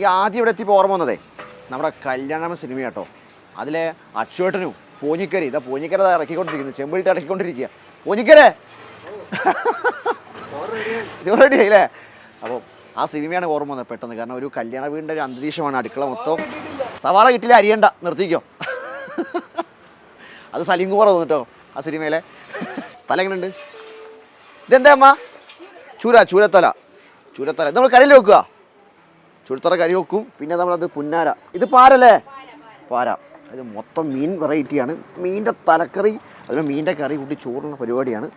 എനിക്ക് ആദ്യം ഇവിടെ എത്തിയപ്പോൾ ഓർമ്മ വന്നതേ നമ്മുടെ കല്യാണം സിനിമ കേട്ടോ. അതിലെ അച്ചുവേട്ടനും പോഞ്ഞിക്കരി ഇതാ പോഞ്ഞിക്കര ഇറക്കിക്കൊണ്ടിരിക്കുന്നത്, ചെമ്പിളിട്ട് ഇറക്കിക്കൊണ്ടിരിക്കുക. പോഞ്ഞിക്കരെ റെഡി ആയില്ലേ? അപ്പോൾ ആ സിനിമയാണ് ഓർമ്മ വന്നത് പെട്ടെന്ന്. കാരണം ഒരു കല്യാണ വീടിൻ്റെ ഒരു അന്തരീക്ഷമാണ്, അടുക്കള മൊത്തം. സവാള കിട്ടില്ല, അരിയണ്ട, നിർത്തിക്കോ. അത് സലീം കുമാർ തോന്നു കേട്ടോ ആ സിനിമയിലെ. തല എങ്ങനെയുണ്ട്? ഇതെന്താ അമ്മ? ചൂരത്തല ഇത് നമ്മൾ കറിയിൽ വെക്കുക. ചൂരത്തല കറി വെക്കും. പിന്നെ നമ്മളത് പുന്നാര, ഇത് പാരല്ലേ? പാര. അത് മൊത്തം മീൻ വെറൈറ്റിയാണ്. മീനിൻ്റെ തലക്കറി, അതിന് മീനിൻ്റെ കറി കൂട്ടി ചോറുള്ള പരിപാടിയാണ്.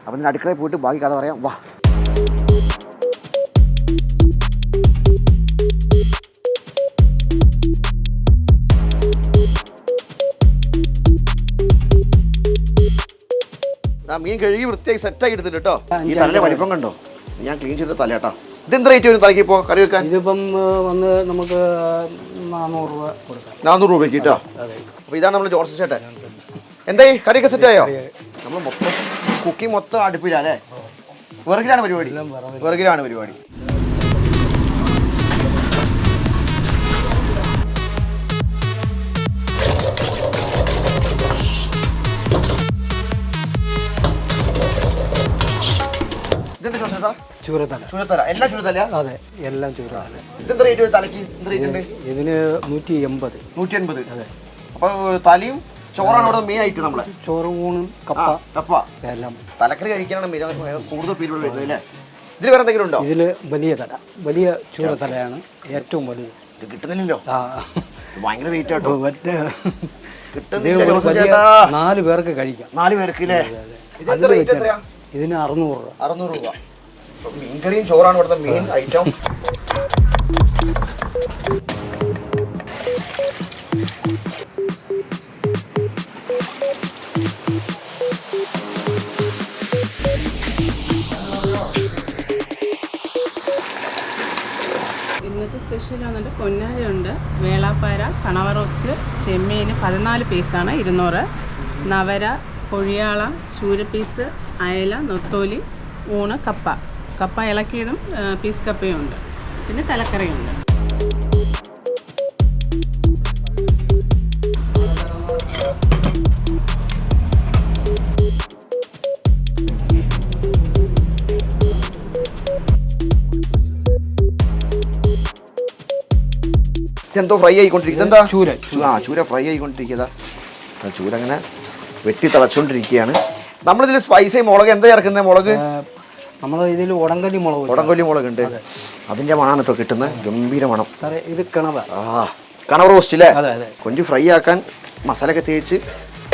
അപ്പം ഇതിൻ്റെ അടുക്കളയിൽ പോയിട്ട് ബാക്കി കഥ പറയാം, വാ. മീൻ കഴുകി വൃത്തിയായി സെറ്റാക്കി എടുത്തിട്ട് കേട്ടോ. ഈ തലയുടെ വലിപ്പം കണ്ടോ? ഞാൻ ക്ലീൻ ചെയ്ത തല കേട്ടോ. ഇതെന്ത് റേറ്റ് വരും തലയ്ക്ക് ഇപ്പോൾ കറി വെക്കാൻ? ഇതിപ്പം വന്ന് നമുക്ക് 400 രൂപ കൊടുക്കാം. 400 രൂപയ്ക്ക് കേട്ടോ. അപ്പോൾ ഇതാണ് നമ്മൾ ജോൺസൺ ചേട്ടൻ. എന്തായി കറിയൊക്കെ സെറ്റായോ? നമ്മൾ മൊത്തം കുക്കിംഗ് മൊത്തം അടുപ്പിലല്ലേ? വിറകിലാണ് പരിപാടി. ചൂരത്തല എല്ലാം ചൂരത്തല? അതെ, എല്ലാം ചൂരത്തല. ഇതെന്താ റേറ്റ് വരും തലയ്ക്ക്? എന്ത് റേറ്റ് ഉണ്ട് ഇതിന്? 180. അതെ. അപ്പോൾ തലയും ചോറാണ് ഇവിടെ മെയിൻ ആയിട്ട്. നമ്മളെ ചോറും ഊണും കപ്പ എല്ലാം. തലക്കറി കഴിക്കാനാണ് കൂടുതൽ പേര് വരുന്നത് അല്ലേ? ഇതിൽ വേറെ എന്തെങ്കിലും ഉണ്ടോ? ഇതിൽ വലിയ ചൂരത്തലയാണ് ഏറ്റവും വലിയ. ഇത് കിട്ടുന്നില്ലല്ലോ, ഭയങ്കര വെയിറ്റ് ആട്ടോ. വലിയ 4 പേർക്ക് കഴിക്കാം. 4 പേർക്ക് അല്ലേ? ഇതിന് 600 രൂപ. മീൻകറിയും ചോറാണ് ഇവിടുത്തെ മെയിൻ ഐറ്റം. ഇന്നത്തെ സ്പെഷ്യൽ വന്നിട്ട് പൊന്നാരയുണ്ട്, വേളാപ്പാര, കണവ റോസ്റ്റ്, ചെമ്മീൻ 14 പീസാണ് 200. നവര, കൊഴിയാള, ചൂരപ്പീസ്, അയല, നൊത്തോലി, ഊണ്, കപ്പ ഇളക്കിയതും പീസ് കപ്പയും ഉണ്ട്. പിന്നെ തലക്കറിയുണ്ട്. ഇതെന്തോ ഫ്രൈ ആയിക്കൊണ്ടിരിക്കുന്നത്? എന്താ? ചൂര ഫ്രൈ ആയിക്കൊണ്ടിരിക്കുക. ചൂര അങ്ങനെ വെട്ടി തിളച്ചുകൊണ്ടിരിക്കുകയാണ്. നമ്മളിതിൽ സ്പൈസി മുളക് എന്താ ചേർക്കുന്നത്? മുളക് നമ്മൾ ഇതിൽ ഉടങ്കല്ലി മുളക് ഉണ്ട്. അതിന്റെ മണമാണ് കേട്ടോ കിട്ടുന്നത്, ഗംഭീര മണം. ഇത് കണവ റോസ്റ്റ് അല്ലേ? കൊഞ്ച് ഫ്രൈ ആക്കാൻ മസാലയൊക്കെ തേച്ച്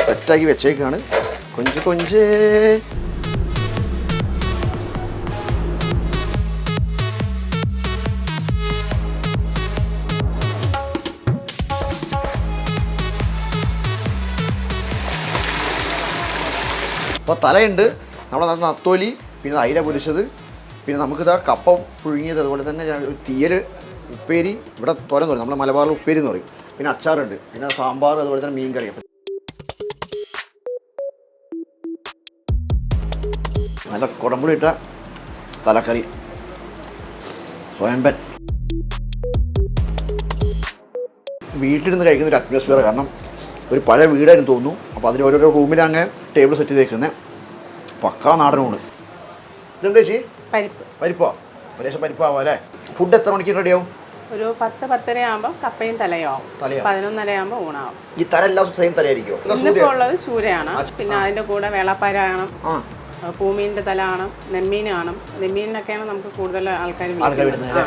സെറ്റാക്കി വെച്ചേക്കാണ്. കൊഞ്ച് അപ്പോൾ തലയുണ്ട്, നമ്മളെ നത്തോലി, പിന്നെ അയില പൊരിച്ചത്, പിന്നെ നമുക്കിതാ കപ്പ പുഴുങ്ങിയത്, അതുപോലെ തന്നെ തീയൽ, ഉപ്പേരി, ഇവിടെ തോരൻ പറയും, നമ്മുടെ മലബാറിൽ ഉപ്പേരി എന്ന് പറയും. പിന്നെ അച്ചാറുണ്ട്, പിന്നെ സാമ്പാർ, അതുപോലെ തന്നെ മീൻ കറി. നല്ല കുടമ്പുളി ഇട്ട തലക്കറി, സ്വയംപൻ. വീട്ടിലിരുന്ന് കഴിക്കുന്ന ഒരു അറ്റ്മോസ്ഫിയർ. കാരണം ഒരു പഴയ വീടായിരുന്നു തോന്നുന്നു. അപ്പോൾ അതിൽ ഓരോരോ റൂമിൽ അങ്ങനെ ടേബിൾ സെറ്റ് ചെയ്തേക്കുന്നത് പക്കാ നാടനൂണ്. ഇതെന്താ ചേച്ചി? പരിപ്പോ? ഏകദേശം പരിപ്പാവും അല്ലേ? ഫുഡ് എത്ര മണിക്ക് റെഡിയാവും? ഒരു 10-10:30 ആകുമ്പോൾ കപ്പയും തലയാവും. 11:30 ആകുമ്പോൾ ഊണാവും. ഈ തല എല്ലാം സെയിം തലയായിരിക്കും? ഇന്നിപ്പോൾ ഉള്ളത് ചൂരയാണ്. പിന്നെ അതിൻ്റെ കൂടെ വേളാപ്പാര കാണും, പൂമീനിൻ്റെ തല കാണും, നെമ്മീൻ കാണും. നെമ്മീനൊക്കെയാണ് നമുക്ക് കൂടുതൽ ആൾക്കാർ വിടുന്നത്.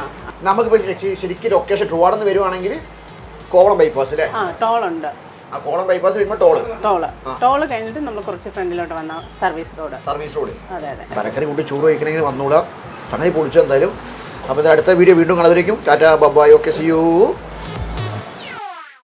നമുക്കിപ്പോൾ ശരിക്കും ലൊക്കേഷൻ ട്രിവാൻഡ്രം വരുവാണെങ്കിൽ കോവളം ബൈപ്പാസ് അല്ലേ? ടോളുണ്ട്. കോളം ബൈപ്പാസ് വരുമ്പോൾ ടോള് കഴിഞ്ഞിട്ട് നമ്മൾ കുറച്ച് ഫ്രണ്ടിലോട്ട് വന്ന സർവീസ് റോഡ്. അതെ. തലക്കറി കൂട്ടി ചോറ് കഴിക്കണമെങ്കിൽ വന്നൂടാ, സംഗതി പൊളിച്ചു എന്തായാലും. അപ്പോൾ അടുത്ത വീഡിയോ വീണ്ടും കാണുന്നവരേക്കും tata bye, okay, see U.